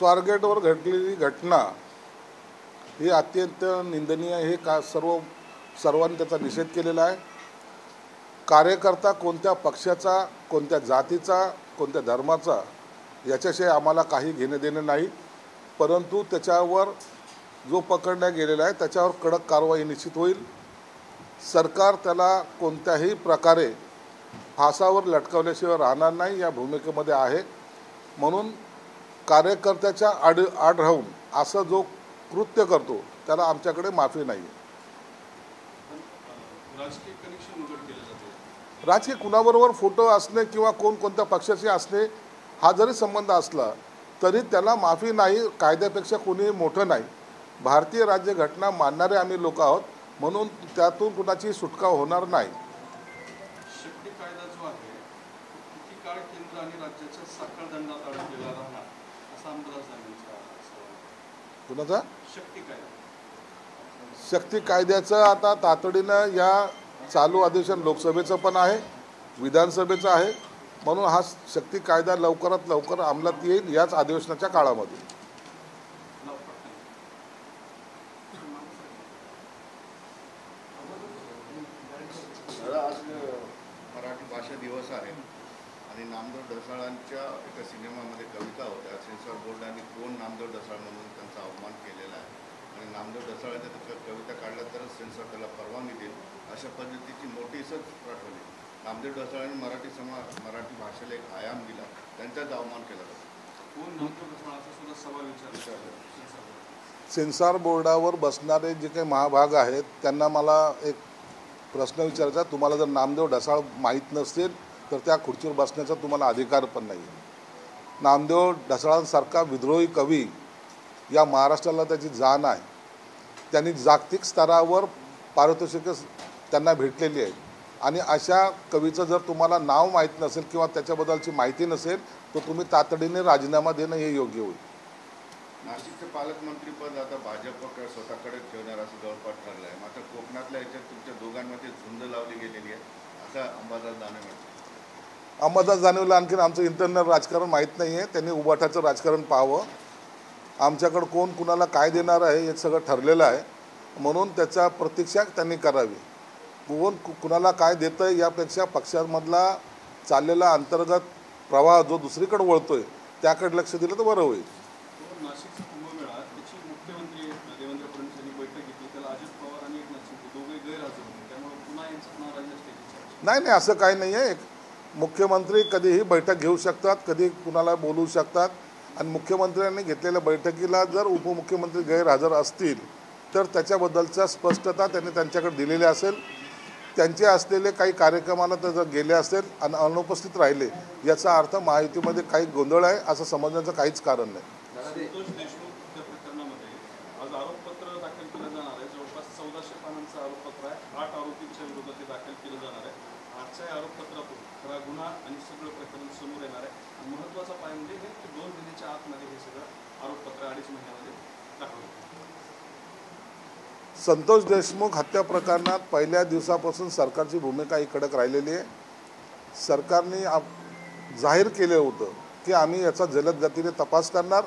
स्वारगेटवर घडलेली घटना ही अत्यंत निंदनीय आहे। का सर्वांनी त्याचा निषेध केलेला आहे। कार्यकर्ता कोणत्या पक्षाचा, कोणत्या जातीचा, कोणत्या धर्माचा याच्याशी आम्हाला काही घेणे देणे नाही, परंतु त्याच्यावर जो पकडण्यात गेलेला आहे त्याच्यावर कडक कारवाई निश्चित होईल। सरकार त्याला कोणत्याही प्रकारे फासावर लटकवल्याशिवाय राहणार नाही या भूमिकेमध्ये आहे। म्हणून कार्यकर्त्याच्या आड राहून असं जो कृत्य करतो त्याला आमच्याकडे माफी नाही। राजकीय कनेक्शन उघड केले जाते। राजकीय कुणाबरोबर फोटो असणे किंवा कोणत्या पक्षाचे असणे हा जरी संबंध असला तरी त्याला माफी नाही। कायद्यापेक्षा कोणी मोठं नाही। भारतीय राज्यघटना मानणारे आम्ही लोक आहोत, म्हणून त्यातून कुणाची सुटका होणार नाही। शक्ती कायदा जो आहे किती काळ केंद्र आणि राज्याच्या साखळदंडात अडकलेला राहणार असा अंदाज आहे कुणाचा? शक्ती कायदा। शक्ती कायद्याचं आता तातडीनं या चालू अधिवेशन लोकसभेचं पण आहे, विधानसभेचं आहे, म्हणून हा शक्ती कायदा लवकरात लवकर अंमलात येईल याच अधिवेशनाच्या काळामध्ये। आज मराठी भाषा दिवस आहे आणि नामदेव ढसाळांच्या एका सिनेमामध्ये कविता होत्या। सेन्सॉर बोर्डाने कोण नामदेव ढसाळ म्हणून त्यांचा अवमान केलेला आहे आणि नामदेव ढसाळांच्या त्याच्या कविता काढल्या तरच सेन्सॉर त्याला परवानगी देईल अशा पद्धतीची नोटीसच पाठवली। नामदेव ढसाळांनी मराठी भाषेला एक आयाम दिला, त्यांचाच अवमान केला जातो। कोण नामदेव ढसाळांचा सुद्धा सवाल विचारला। सेन्सॉर बोर्डावर बसणारे जे काही महाभाग आहेत त्यांना मला एक प्रश्न विचारायचा, तुम्हाला जर नामदेव ढसाळ माहीत नसेल तर त्या खुर्चीवर बसण्याचा तुम्हाला अधिकार पण नाही। नामदेव ढसाळांसारखा विद्रोही कवी या महाराष्ट्राला त्याची जाण आहे। त्यांनी जागतिक स्तरावर पारितोषिके त्यांना भेटलेली आहेत आणि अशा कवीचं जर तुम्हाला नाव माहीत नसेल किंवा त्याच्याबद्दलची माहिती नसेल तर तुम्ही तातडीने राजीनामा देणं हे योग्य होईल। नाशिकचं पालकमंत्रीपद आता भाजप स्वतःकडे ठेवणार असं जवळपास ठरलं आहे। मात्र कोकणातल्या ह्याच्यात तुमच्या दोघांमध्ये झुंज लावली गेलेली आहे असा अंबादास दानवे म्हणतात। अंबादास दानवेला आणखीन आमचं इंटरनल राजकारण माहीत नाही आहे, त्यांनी उबाठाचं राजकारण पाहावं। आमच्याकडं कोण कुणाला काय देणार आहे हे सगळं ठरलेलं आहे, म्हणून त्याचा प्रतीक्षा त्यांनी करावी। कोण कुणाला काय देतं यापेक्षा पक्षामधला चाललेला अंतर्गत प्रवाह जो दुसरीकडे वळतोय त्याकडे लक्ष दिलं तर बरं होईल। नाशिकचा कुंभमेळा त्याची मुख्यमंत्री देवेंद्र फडणवीस यांनी बैठक घेतली, त्याला अजित पवार आणि एकनाथ शिंदे दोघे गैरहजर होते, त्यामुळे पुन्हा यांचं नाव राज्यात नाही असं काही नाही आहे। मुख्यमंत्री कधीही बैठक घेऊ शकतात, कधी कुणाला बोलवू शकतात आणि मुख्यमंत्र्यांनी घेतलेल्या बैठकीला जर उपमुख्यमंत्री गैरहजर असतील तर त्याच्याबद्दलच्या स्पष्टता त्यांनी त्यांच्याकडे दिलेली असेल। त्यांचे असलेले काही कार्यक्रमाला तर जर गेले असेल आणि अनुपस्थित राहिले याचा अर्थ महायुतीमध्ये काही गोंधळ आहे असं समजण्याचं काहीच कारण नाही। संतोष देशमुख हत्या प्रकरणामध्ये आज आरोपपत्र दाखल केलं जाणार आहे। जवळपास 1400 पानांचं आरोपपत्र आहे। 8 आरोपींच्या विरोधात ते दाखल केलं जाणार आहे। आजच्या आरोपपत्रातून खरा गुन्हा आणि सगळं प्रकरण समोर येणार आहे आणि महत्त्वाचा पाय म्हणजे हे 2 महिन्याच्या आतमध्ये हे सगळं आरोपपत्र 2.5 महिन्यामध्ये दाखल होतं। संतोष देशमुख हत्या प्रकरणात पहिल्या दिवसापासून सरकारची भूमिका ही कडक राहिलेली आहे। सरकारने जाहीर केले होतं की आम्ही याचा जलद गतीने तपास करणार,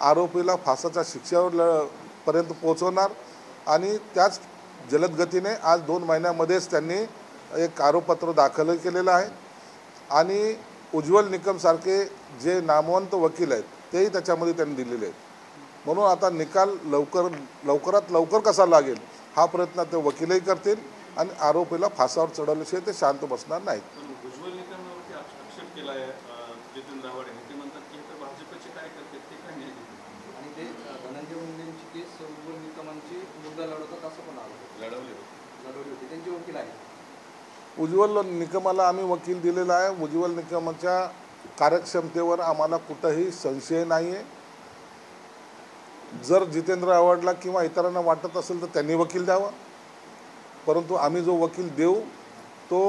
आरोपीला फासाच्या शिक्षेवर पर्यंत पोहोचवणार आणि त्याच जलद गतीने आज 2 महिन्यामध्येच त्यांनी एक आरोपपत्र दाखल केलेलं आहे आणि उज्ज्वल निकमसारखे जे नामवंत वकील आहेत तेही त्याच्यामध्ये त्यांनी दिलेले आहेत। म्हणून आता निकाल लवकरात लवकर कसा लागेल हा प्रयत्न ते वकीलही करतील आणि आरोपीला फासावर चढवल्याशिवाय ते शांत बसणार नाहीत। उज्ज्वल निकमवरती आक्षेप केला आहे जितेंद्र आव्हाड यांनी, ते म्हणतात की हे भाजपचे कार्यकर्ते ते काय नाही आणि ते धनंजय मुंडेंची केस उज्ज्वल निकमांची मुद्दा लढवतात असं पण लढवली होती, त्यांचे वकील आहेत। उज्ज्वल निकमाला आम्ही वकील दिलेला आहे। उज्ज्वल निकमाच्या कार्यक्षमतेवर आम्हाला कुठंही संशय नाही आहे। जर जितेंद्र आव्हाडला किंवा इतरांना वाटत असेल तर त्यांनी वकील द्यावा, परंतु आम्ही जो वकील देऊ तो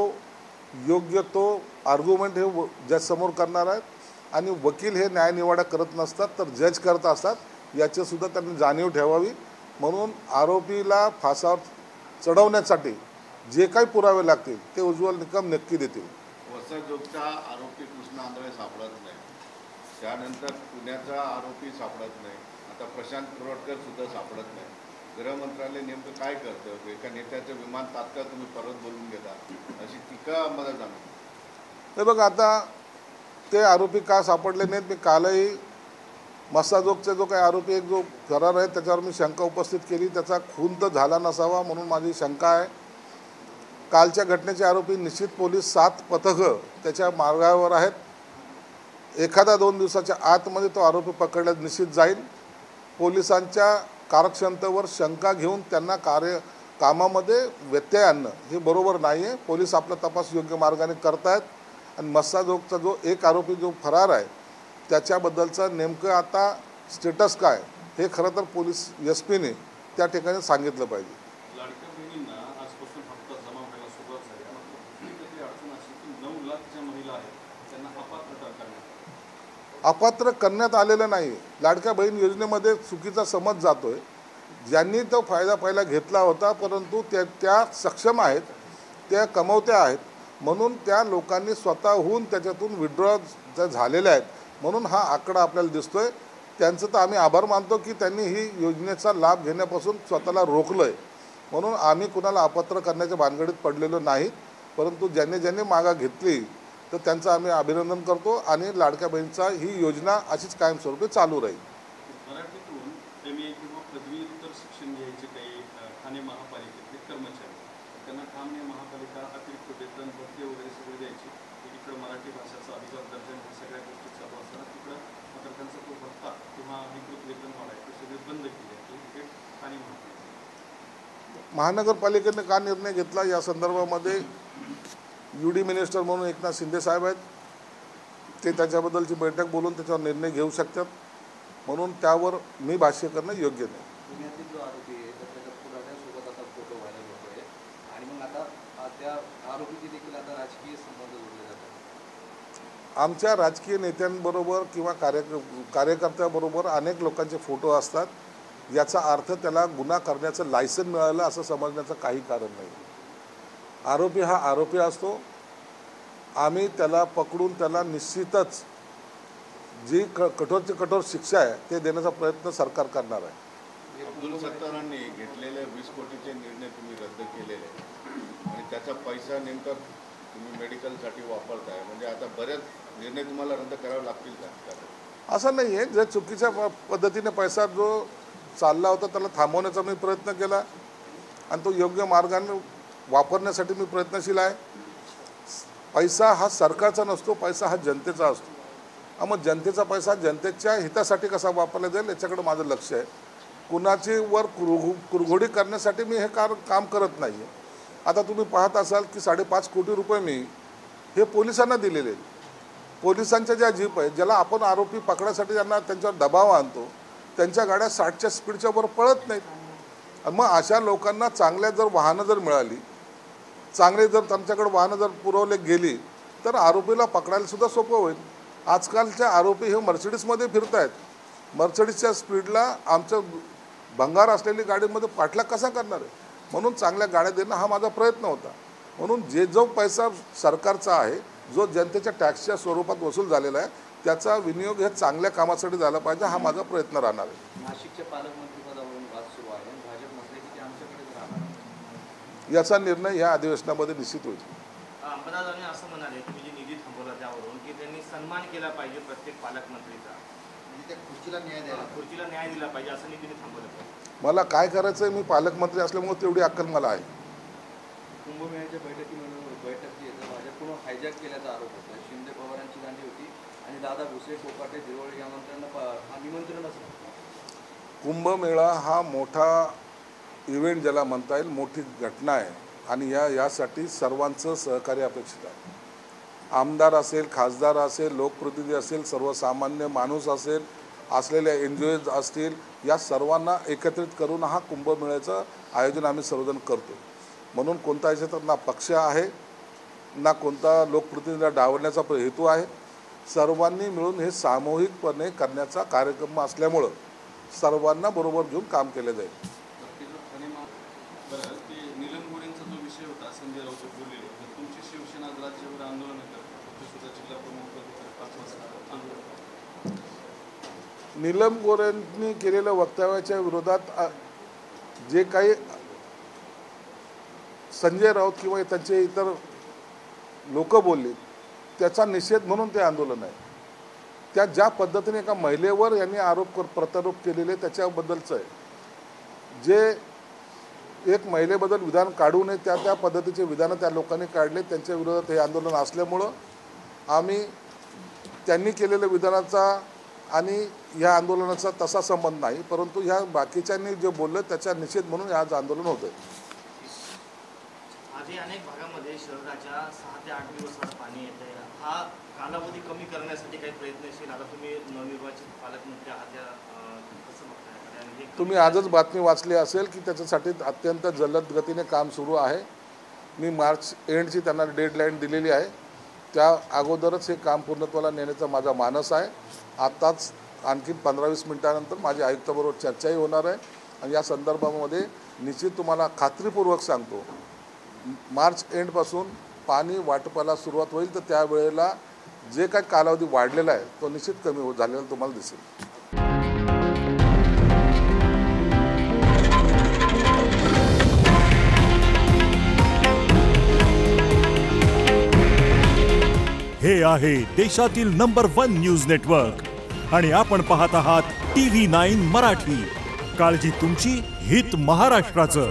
योग्य तो आर्ग्युमेंट हे जजसमोर करणार आहेत आणि वकील हे न्यायनिवाडा करत नसतात तर जज करत असतात, याचीसुद्धा त्यांनी जाणीव ठेवावी। म्हणून आरोपीला फासावर चढवण्यासाठी जे काही पुरावे लागतील ते उज्ज्वल निकम नक्की देतील। वसईजोगचा आरोपी कृष्ण आंधळे सापडत नाही, त्यानंतर पुण्याचा आरोपी सापडत नाही, आता प्रशांत कोरटकर सुद्धा सापडत नाही. गृहमंत्रालय नेमकं काय करतं? एका नेत्याचं विमान तात्काळ तुम्ही परत बोलून घेता, अशी टीका मला जाणवते. हे बघ, आता ते आरोपी का सापडले नाहीत, मी कालही मस्साजोगचे जो काही आरोपी एक जो फरार आहे त्याच्यावर मी शंका उपस्थित केली. त्याचा खून तर झाला नसावा म्हणून माझी शंका आहे. कालच्या घटनेचे आरोपी निश्चित पोलीस 7 पथकं त्याच्या मार्गावर आहेत. एखादा 2 दिवसाच्या आतमध्ये तो आरोपी पकडण्यात निश्चित जाईल. पोलिसांच्या कार्यक्षमतेवर शंका घेऊन त्यांना कामामध्ये व्यत्यय आणणं हे बरोबर नाही आहे. पोलीस आपला तपास योग्य मार्गाने करतायत आणि मस्साजोगचा जो एक आरोपी जो फरार आहे त्याच्याबद्दलचं नेमकं आता स्टेटस काय हे खरं तर पोलीस SP ने त्या ठिकाणी सांगितलं पाहिजे. लाडक्या बहिणींना आजपासून हप्ता जमा व्हायला सुरुवात झाली. मात्र कुठली अडचण अशी की 9 लाख ज्या महिला आहेत त्यांना अपात्र करण्यात आलेलं नाही. लाडक्या बहीण योजनेमध्ये चुकीचा समज जातोय. ज्यांनी तो फायदा पहिला घेतला होता परंतु त्या सक्षम आहेत, त्या कमवत्या आहेत म्हणून त्या लोकांनी स्वतःहून त्याच्यातून विड्रॉ झालेल्या आहेत म्हणून हा आकडा आपल्याला दिसतोय. त्यांचं तर आम्ही आभार मानतो की त्यांनी ही योजनेचा लाभ घेण्यापासून स्वतःला रोखलं आहे. म्हणून आम्ही कुणाला अपात्र करण्याच्या भानगडीत पडलेलो नाहीत. परंतु ज्यांनी मागा घेतली तर त्यांचं आम्ही अभिनंदन करतो आणि लाडक्या बहिणीचा ही योजना अशीच कायमस्वरूपी चालू राहील. मराठीतून MA किंवा पदव्युत्तर शिक्षण घ्यायचे काही ठाणे महापालिकेतले कर्मचारी त्यांना ठाणे महापालिका अतिरिक्त वेतन भत्ते वगैरे सगळे द्यायचे. इकडे मराठी भाषेचा अधिकार दर्जा ह्या सगळ्या गोष्टी चालू असताना तिकडं मात्र त्यांचा तो भत्ता किंवा अधिकृत वेतन वाढ आहे ते सगळे बंद केले आहे. हे ठाणे महानगरपालिकेने का निर्णय घेतला या संदर्भामध्ये UD मिनिस्टर म्हणून एकनाथ शिंदे साहेब आहेत. ते त्याच्याबद्दलची बैठक बोलून त्याच्यावर निर्णय घेऊ शकतात. म्हणून त्यावर मी भाष्य करणं योग्य नाही. पुण्यातील जो आरोपी आहे तर त्याच्या पुराव्यासोबत आता फोटो व्हायरल होतोय आणि मग आता त्या आरोपीचे देखील आता राजकीय संबंध जोडले जातात. आमच्या राजकीय नेत्यांबरोबर किंवा कार्यकर्त्याबरोबर अनेक लोकांचे फोटो असतात. याचा अर्थ त्याला गुन्हा करण्याचं लायसन मिळालं असं समजण्याचं काही कारण नाही. आरोपी हा आरोपी असतो. आम्ही त्याला पकडून त्याला निश्चितच जी कठोरची कठोर शिक्षा आहे ते देण्याचा प्रयत्न सरकार करणार आहे. अब्दुल सत्तारांनी घेतलेले 20 कोटीचे निर्णय तुम्ही रद्द केलेले आणि त्याचा पैसा नेमका तुम्ही मेडिकलसाठी वापरताय, म्हणजे आता बरेच निर्णय तुम्हाला रद्द करावे लागतील का? असं नाही आहे. जे चुकीच्या पद्धतीने पैसा जो चालला होता त्याला थांबवण्याचा मी प्रयत्न केला आणि तो योग्य मार्गाने वापरण्यासाठी मी प्रयत्नशील आहे. पैसा हा सरकारचा नसतो, पैसा हा जनतेचा असतो. मग जनतेचा पैसा जनतेच्या हितासाठी कसा वापरला जाईल याच्याकडे माझं लक्ष आहे. कुणाची वर कुरघोडी करण्यासाठी मी हे काम करत नाही आहे. आता तुम्ही पाहत असाल की 5.5 कोटी रुपये मी हे पोलिसांना दिलेले आहेत. पोलिसांच्या ज्या जीप आहेत ज्याला आपण आरोपी पकडण्यासाठी त्यांना त्यांच्यावर दबाव आणतो त्यांच्या गाड्या 60च्या स्पीडच्या वर पळत नाहीत. मग अशा लोकांना चांगल्या जर वाहनं जर मिळाली, चांगले जर त्यांच्याकडे वाहनं जर पुरवले गेली तर आरोपीला पकडायला सुद्धा सोपं होईल. आजकालचे आरोपी हे मर्सिडीजमध्ये फिरत आहेत. मर्सिडीजच्या स्पीडला आमचं भंगार असलेली गाडीमध्ये पाठलाग कसा करणार आहे? म्हणून चांगल्या गाड्या देणं हा माझा प्रयत्न होता. म्हणून जो पैसा सरकारचा आहे जो जनतेच्या टॅक्सच्या स्वरूपात वसूल झालेला आहे त्याचा विनियोग हे चांगल्या कामासाठी झाला पाहिजे हा माझा प्रयत्न राहणार आहे. नाशिकच्या पालकमंत्रीपदावरून वाद सुरू आहे. भाजप म्हटले की ते आमच्याकडेच राहणार. याचा निर्णय या अधिवेशनामध्ये निश्चित होईल. अंबादादांनी असं म्हणाले तुम्ही जे निधी थांबवला त्यावरून की त्यांनी सन्मान केला पाहिजे प्रत्येक पालकमंत्रीचा, म्हणजे त्या खुर्चीला न्याय दिला पाहिजे असं निधीने थांबवलं पाहिजे. मला काय करायचं आहे, मी पालकमंत्री असल्यामुळे तेवढी अक्कल मला आहे. कुंभमेळ्याच्या बैठकी भाजपकडून हायजॅक केल्याचा आरोप होता. शिंदे पवारांची गांधी होती आणि दादा भुसे कोकाटे दिरवळे या मंत्र्यांना निमंत्रणच नाही. कुंभमेळा हा मोठा इव्हेंट ज्याला म्हणता येईल, मोठी घटना आहे आणि यासाठी सर्वांचं सहकार्य अपेक्षित आहे. आमदार असेल, खासदार असेल, लोकप्रतिनिधी असेल, सर्वसामान्य माणूस असेल, असलेल्या NGOज असतील, या सर्वांना एकत्रित करून हा कुंभमेळ्याचं आयोजन आम्ही सर्वजण करतो. म्हणून कोणता याच्यात ना पक्ष आहे ना कोणता लोकप्रतिनिधीला डावलण्याचा हेतू आहे. सर्वांनी मिळून हे सामूहिकपणे करण्याचा कार्यक्रम असल्यामुळं सर्वांना बरोबर घेऊन काम केलं जाईल. बरं, ते नीलम गोरेंचा जो विषय होता संजय राऊत बोललेले, तुमची शिवसेना आज राज्यभर आंदोलन करते. सुद्धा जिल्हा प्रमुख 5 वाजता आंदोलन. नीलम गोऱ्हेंनी केलेल्या वक्तव्याच्या विरोधात जे काही संजय राऊत किंवा त्यांचे इतर लोक बोलले त्याचा निषेध म्हणून ते आंदोलन आहे. त्या ज्या पद्धतीने एका महिलेवर यांनी प्रत्यारोप केलेले त्याच्याबद्दलचं आहे. जे एक महिलेबद्दल विधान काढू नये त्या पद्धतीचे विधानं त्या लोकांनी काढले. त्यांच्या विरोधात हे आंदोलन असल्यामुळं आम्ही त्यांनी केलेल्या विधानाचा आणि ह्या आंदोलनाचा तसा संबंध नाही, परंतु ह्या बाकीच्यांनी जे बोललं त्याचा निषेध म्हणून आज आंदोलन होतं. आजही अनेक भागामध्ये शहराच्या 6 ते 8 दिवसात पाणी येत आहे. हा कालावधी कमी करण्यासाठी काही प्रयत्नशील आता तुम्ही नवनिर्वाचित पालकमंत्री आहात, कसं बघताय? आणि तुम्ही आजच बातमी वाचली असेल की त्याच्यासाठी अत्यंत जलद गतीने काम सुरू आहे. मी मार्च एंडची त्यांना डेडलाईन दिलेली आहे. त्या अगोदरच हे काम पूर्णत्वाला नेण्याचा माझा मानस आहे. आत्ताच आणखी 15-20 मिनिटानंतर माझ्या आयुक्ताबरोबर चर्चाही होणार आहे आणि या संदर्भामध्ये निश्चित तुम्हाला खात्रीपूर्वक सांगतो मार्च एंडपासून पाणी वाटपाला सुरुवात होईल, तर त्यावेळेला जे काही कालावधी वाढलेला आहे तो निश्चित कमी झालेला तुम्हाला दिसेल. हे आहे देशातील नंबर 1 न्यूज नेटवर्क आणि आपण पाहत आहात TV9 मराठी. काळजी तुमची, हित महाराष्ट्राचं.